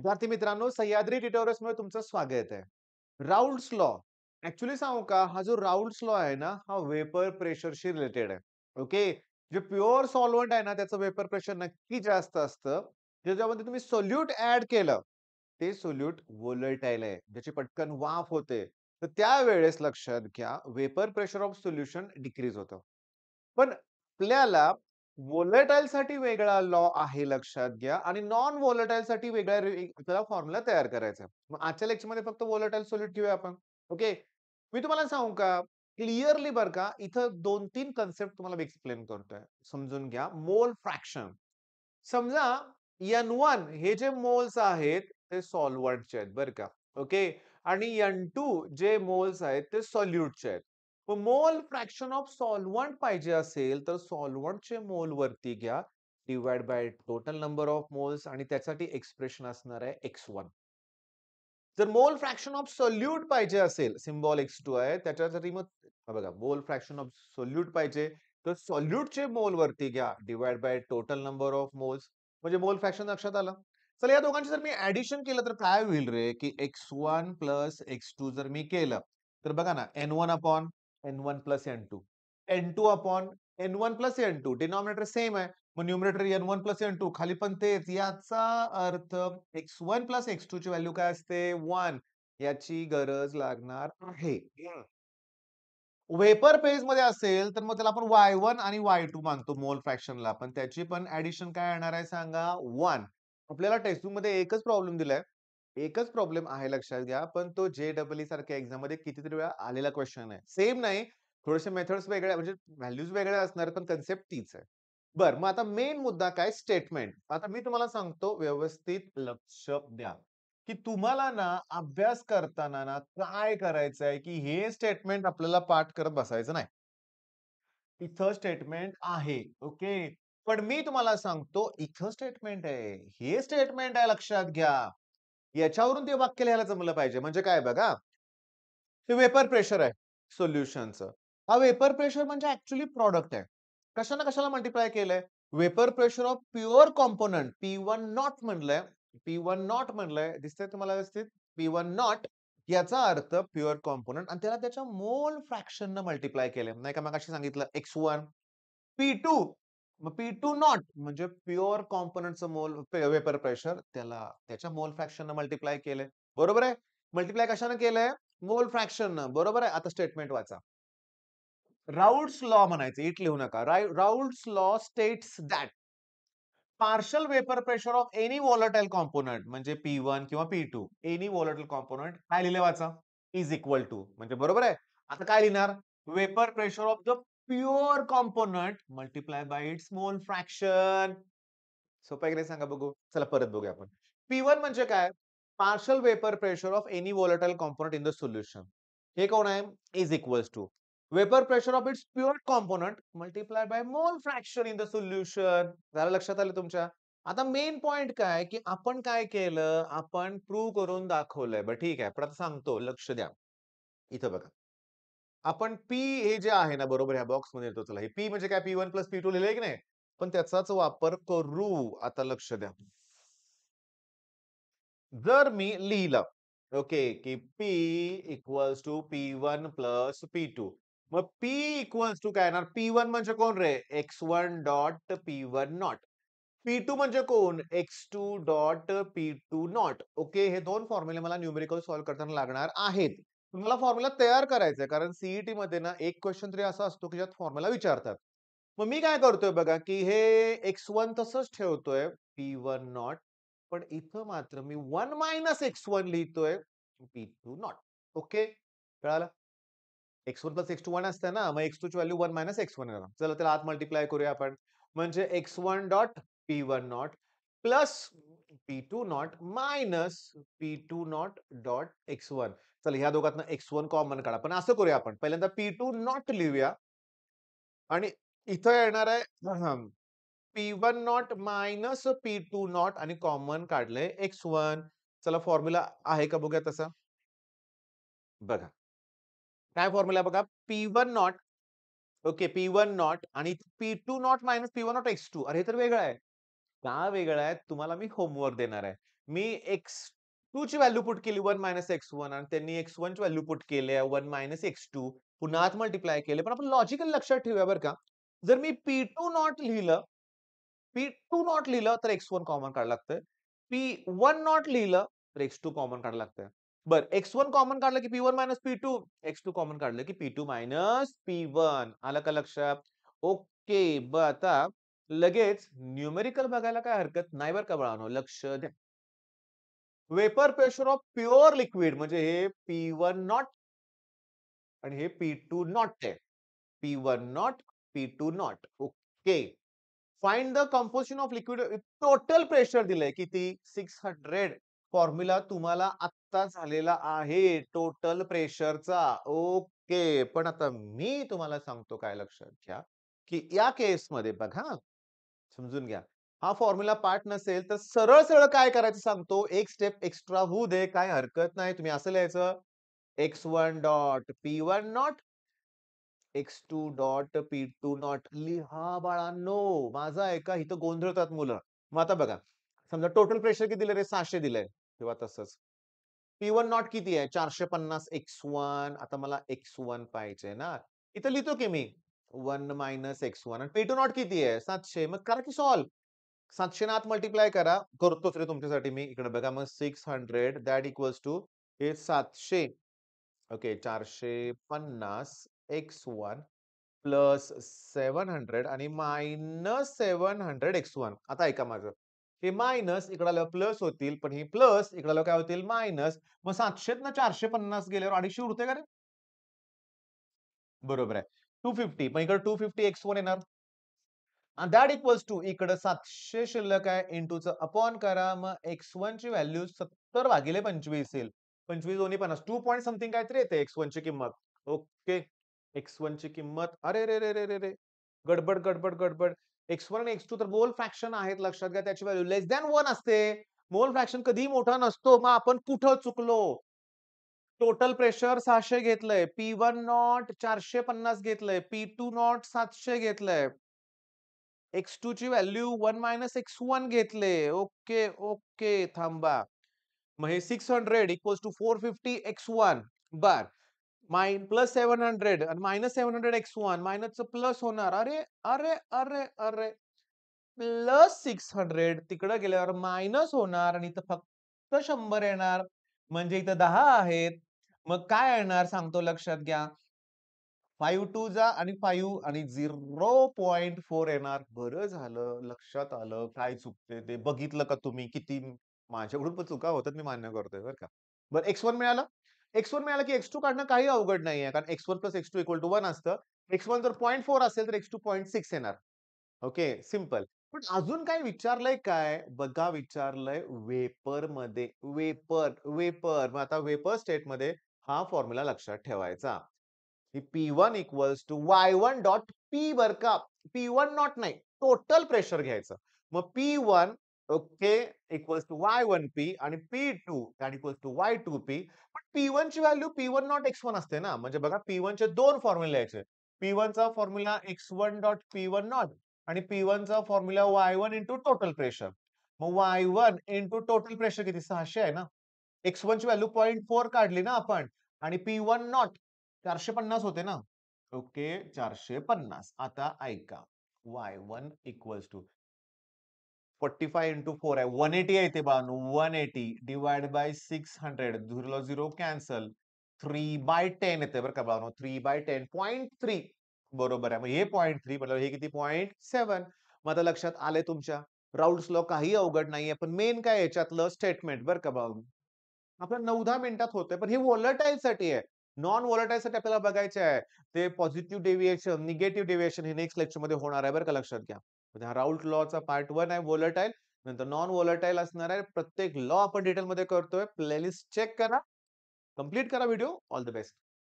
विद्यार्थी मित्रांनो, सह्याद्री ट्युटोरियल्समध्ये तुमचं स्वागत आहे. राउल्ट्स लॉ ऍक्च्युली सांगू का, हा जो राउल्ट्स लॉ आहे ना, हा वेपर प्रेशरशी रिलेटेड आहे. ओके. जे प्युअर सॉल्व्हंट आहे ना, त्याचं वेपर प्रेशर नक्की जास्त असतं. ज्याच्यामध्ये तुम्ही सोल्यूट ऍड केलं, ते सोल्यूट व्होलेटाईल आहे, ज्याची पटकन वाफ होते. तर त्यावेळेस लक्षात घ्या, vapour pressure of solution decrease होतं. पण आपल्याला व्होलेटाईल साठी वेगळा लॉ आहे लक्षात घ्या आणि नॉन व्होलेटाईल साठी वेगळा आपल्याला फॉर्म्युला तयार करायचा आहे. मग आजच्या लेक्चरमध्ये फक्त व्होलेटाईल सोल्यूट घेऊया आपण. ओके. मी तुम्हाला सांगू का क्लिअरली बरं का, इथं 2-3 कन्सेप्ट तुम्हाला एक्सप्लेन करतोय. समजून घ्या. मोल फ्रॅक्शन. समजा N1 हे जे मोल्स आहेत ते सॉल्व्हंटचे आहेत बरं का. ओके. आणि N2 जे मोल्स आहेत ते सोल्यूटचे आहेत. मोल फ्रॅक्शन ऑफ सॉल्व्हंट पाहिजे असेल तर सॉल्व्हंटचे मोल वरती घ्या divide by total number of moles आणि त्यासाठी एक्सप्रेशन असणार आहे X1. जर मोल फ्रॅक्शन ऑफ सोल्यूट पाहिजे असेल, सिम्बॉल X2 आहे, त्याच्यासाठी मग बघा मोल फ्रॅक्शन ऑफ सोल्यूट पाहिजे तर सोल्यूटचे मोल वरती घ्या divide by total number of moles म्हणजे मोल फ्रॅक्शन लक्षात आलं. चला या दोघांची जर मी ऍडिशन केलं तर काय होईल रे, की X1 प्लस X2 जर मी केलं तर बघा ना, N1 upon N1 plus N2, N2 upon N1 plus N2, denominator same आहे. मग न्यूमरेटर N1 प्लस N2 खाली पण तेच. याचा अर्थ X1 प्लस X2 ची व्हॅल्यू काय असते? 1. याची गरज लागणार आहे. वेपर फेज मध्ये असेल तर मग त्याला आपण Y1 आणि Y2 मानतो मोल फ्रॅक्शनला. पण त्याची पण ऍडिशन काय येणार आहे सांगा? 1. आपल्याला टेक्स्टबुक मध्ये एकच प्रॉब्लेम दिलाय. एकच प्रॉब्लेम आहे लक्षात घ्या. पण तो JEE सारख्या एक्झाम मध्ये कितीतरी वेळा आलेला क्वेश्चन आहे. सेम नाही, थोडेसे मेथड्स वेगळ्या म्हणजे व्हॅल्यूज वेगळ्या असणार पण कन्सेप्ट तीच आहे. बरं, मग आता मेन मुद्दा काय? स्टेटमेंट. आता मी तुम्हाला सांगतो व्यवस्थित लक्ष द्या, की तुम्हाला ना अभ्यास करताना ना काय करायचंय, की हे स्टेटमेंट आपल्याला पाठ करत बसायचं नाही. इथं स्टेटमेंट आहे. ओके. पण मी तुम्हाला सांगतो इथं स्टेटमेंट आहे. हे स्टेटमेंट आहे लक्षात घ्या. याच्यावरून ते वाक्य लिहायला जमलं पाहिजे. म्हणजे काय बघा, हे वेपर प्रेशर आहे सोल्युशनचं. हा वेपर प्रेशर म्हणजे ॲक्चुअली प्रॉडक्ट आहे. कशाला कशाला मल्टिप्लाय केलंय? Vapour pressure of pure component P1 naught म्हणलंय. P1 नॉट म्हणलंय. दिसतंय तुम्हाला व्यवस्थित? P1 नॉट याचा अर्थ प्युअर कॉम्पोनंट आणि त्याला त्याच्या मोल फ्रॅक्शननं मल्टिप्लाय केलंय. नाही का मगाशी सांगितलं X1, P2 मग P2 नॉट म्हणजे प्युअर कॉम्पोनंटचं मोल वेपर प्रेशर त्याला त्याच्या मोल फ्रॅक्शननं मल्टिप्लाय केलंय. बरोबर आहे? मल्टिप्लाय कशानं केलंय? मोल फ्रॅक्शननं. बरोबर आहे? आता स्टेटमेंट वाचा. राउल्ट्स लॉ म्हणायचं, इट लिहू नका. Raoult's law states that partial vapour pressure of any volatile component म्हणजे P1 किंवा P2 एनी व्होलेटाइल कॉम्पोनंट काय लिहिले वाचा? इज इक्वल टू म्हणजे बरोबर आहे. आता काय लिहिणार? Vapour pressure of the pure component multiply bye it's मोल फ्रॅक्शन. सोपं आहे की नाही सांगा बघू? चला परत बघूया आपण. P1 म्हणजे काय? Partial vapour pressure of any volatile component in the solution. हे कोण आहे? Is equals to vapour pressure of its pure component multiply by mole fraction in the solution. झालं लक्षात आलं तुमच्या? आता मेन पॉइंट काय, की आपण काय केलं? आपण प्रूव्ह करून दाखवलंय. बरं ठीक आहे. पण आता सांगतो लक्ष द्या. इथं बघा. आपण P हे जे आहे ना बरोबर ह्या बॉक्समध्ये येतो चला. हे P म्हणजे काय P1 प्लस P2 लिहिलंय की नाही? पण त्याचाच वापर करू. आता लक्ष द्या. जर मी लिहिलं, ओके, की P equals to P1 plus P2. मग P इक्वल्स टू काय येणार? P1 म्हणजे कोण रे? X1 dot P1 not. P2 म्हणजे कोण? X2 dot P2 not. Okay, हे दोन फॉर्म्युले मला न्यूमेरिकल सॉल्व्ह करताना लागणार आहेत. तुम्हाला फॉर्म्युला तयार करायचा आहे कारण सीईटी मध्ये ना एक क्वेश्चन तरी असा असतो की ज्यात फॉर्म्युला विचारतात. मग मी काय करतोय बघा, की हे X1 तसंच ठेवतोय P1 नॉट. पण इथं मात्र मी 1 मायनस X1 लिहितोय P2 नॉट. ओके, कळालं? X1 प्लस X2 1 असतं ना, मग X2 ची व्हॅल्यू 1 मायनस X1 येणार. चला त्याला आत मल्टिप्लाय करूया आपण. म्हणजे X1 dot P1 not plus P2 not minus P2 not dot X1. चला ह्या दोघातनं X1 कॉमन काढा. पण असं करूया आपण. पहिल्यांदा P2 नॉट लिहूया आणि इथं येणार आहे P1 not minus P2 not आणि कॉमन काढलंय X1. चला फॉर्म्युला आहे का बघूया तसा? बघा. काय फॉर्म्युला बघा P1 not okay, P1 not आणि P2 not minus P1 not X2. अरे हे तर वेगळं आहे. का वेगळा आहे? तुम्हाला मी होमवर्क देणार आहे. मी x2 ची व्हॅल्यू पुट केली 1 x1 आणि त्यांनी x1 ची व्हॅल्यू पुट केली आहे 1 x2. पुन्हा आत मल्टिप्लाय केले. पण आपण लॉजिकल लक्षात ठेवूया बरं का. जर मी P2 नॉट लिहिलं, P2 नॉट लिहिलं तर x1 कॉमन काढावं लागतंय. P1 नॉट लिहिलं तर x2 कॉमन काढावं लागतंय. बरं x1 कॉमन काढलं की P1 P2, x2 कॉमन काढलं की P2 P1. आलं का लक्षात? ओके. आता लगेच न्यूमेरिकल बघायला काही हरकत नाही बरं का बाळांनो. लक्ष द्या. Vapour pressure of pure liquid म्हणजे हे P1 नॉट आणि हे P2 नॉट आहे. P1 not, P2 not. Okay. Find the composition of liquid total pressure दिलंय किती? 600. फॉर्म्युला तुम्हाला आत्ता झालेला आहे टोटल प्रेशरचा. ओके. पण आता मी तुम्हाला सांगतो काय लक्षात घ्या, की या केसमध्ये बघा समजून घ्या. हा फॉर्म्युला पाठ नसेल तर सरळ-सरळ काय करायचं सांगतो. एक स्टेप एक्स्ट्रा होऊ दे, काही हरकत नाही. तुम्ही असं लिहायचं x1 dot P1 not x2 dot P2 not लिहा बाळांनो. माझं ऐका इथं गोंधळतात मुलं. मग आता बघा, समजा टोटल प्रेशर किती दिलंय रे? 600 दिलंय. तेव्हा तसंच. P1 नॉट किती आहे? 450 x1. आता मला x1 पाहिजे ना. इथं लिहितो की मी 1 x1 आणि P2 नॉट किती आहे? 700. मग करा की सॉल्व्ह. 700 ने आत मल्टिप्लाय करा. करतोच रे तुमच्यासाठी मी. इकडे बघा मग 600 दॅट इक्वल्स टू हे 700 ओके 450 x1 प्लस 700 आणि मायनस 700 x1. आता ऐका माझं. हे मायनस इकडे आल्यावर प्लस होतील, पण हे प्लस इकडे आल्यावर काय होतील? मायनस. मग 700 ना 450 गेल्यावर 250 उरते का रे? बरोबर आहे. 250 मग इकडे 250 x1 येणार. आणि दॅट इक्वल्स टू इकडे 700 शिल्लक आहे इंटूचं अपॉन करा. मग x1 ची व्हॅल्यू 70 भागिले 25 येईल. 25 दोन्ही 50 2 पॉइंट समथिंग काहीतरी येते x1 ची किंमत. ओके. x1 ची किंमत अरे रे रे रे रे रे! गडबड, गडबड, गडबड. x1 आणि x2 तर मोल फ्रॅक्शन आहेत लक्षात घ्या. त्याची व्हॅल्यू लेस दॅन 1 असते. मोल फ्रॅक्शन कधीही मोठा नसतो. मग आपण कुठं चुकलो? टोटल प्रेशर 600 घेतलंय. P1 नॉट 450 घेतलंय. P2 नॉट 700 घेतलंय. x2 ची व्हॅल्यू 1 x1 घेतले. Okay, okay. थांबा. मग हे 600 इक्वल्स टू 450 x1 बर. प्लस 700 आणि मायनस 700 x1 मायनसचं प्लस होणार. अरे, अरे, अरे, अरे! प्लस 600 तिकडे गेल्यावर मायनस होणार आणि इथं फक्त 100 येणार. म्हणजे इथं 10 आहेत. मग काय येणार सांगतो लक्षात घ्या. 5 टू जा आणि 5 आणि 0.4 येणार. बरं झालं, लक्षात आलं काय चुकते ते. बघितलं का तुम्ही किती माझ्याकडून पण चुका होतात मी मान्य करतोय बरं का. बरं x1 मिळालं. x1 मिळालं की x2 काढणं काही अवघड नाहीये. कारण x1 plus x2 equal to 1 असतं. x1 जर 0.4 असेल तर x2 0.6 येणार. Okay, simple. पण अजून काय विचारलंय काय? बघा विचारलंय वेपरमध्ये. Vapour, vapour. मग आता वेपर स्टेटमध्ये हा फॉर्म्युला लक्षात ठेवायचा. की P1 equals to Y1 dot P बर का. P1 नॉट नाही. टोटल प्रेशर घ्यायचं. मग P1 okay equals to Y1P आणि P2 that equals to Y2P. पण P1 ची व्हॅल्यू P1 नॉट X1 असते ना. म्हणजे बघा P1 चे 2 फॉर्म्युले लिहायचे. P1 चा formula X1 dot P1 not आणि P1 चा formula Y1 into total pressure. मग Y1 इंटू टोटल प्रेशर किती? 600 आहे ना. X1 ची व्हॅल्यू 0.4 काढली ना आपण आणि P1 नॉट 450 होते ना. ओके 450. आता ऐका. Y1 इक्वल्स टू 45 इंटू 4 आहे. 180 आहे इथे बाळांनो. 180 डिव्हाइड बाय 600. 0 0 कॅन्सल. 3/10 येते बरं का बाळांनो. 3/10 0.3 बरोबर आहे. मग हे 0.3 म्हटल्यावर हे किती 0.7. मग आता लक्षात आलंय तुमच्या. राउल्स लॉ काही अवघड नाहीये. पण मेन काय याच्यातलं स्टेटमेंट बरं का बाळांनो. आपलं 9-10 मिनिटात होतंय. पण हे व्होलटाईलसाठी आहे. नॉन व्होलटाईलसाठी आपल्याला बघायचं आहे. ते पॉझिटिव्ह डेव्हिएशन, निगेटिव्ह डेव्हिएशन हे नेक्स्ट लेक्चरमध्ये होणार आहे बरं का लक्षात घ्या. म्हणजे हा राउल्ट लॉचा पार्ट 1 आहे व्होलटाईल. नंतर नॉन व्होलटाईल असणार आहे. प्रत्येक लॉ आपण डिटेलमध्ये करतोय. प्लेलिस्ट चेक करा. कंप्लीट करा व्हिडिओ. All the best.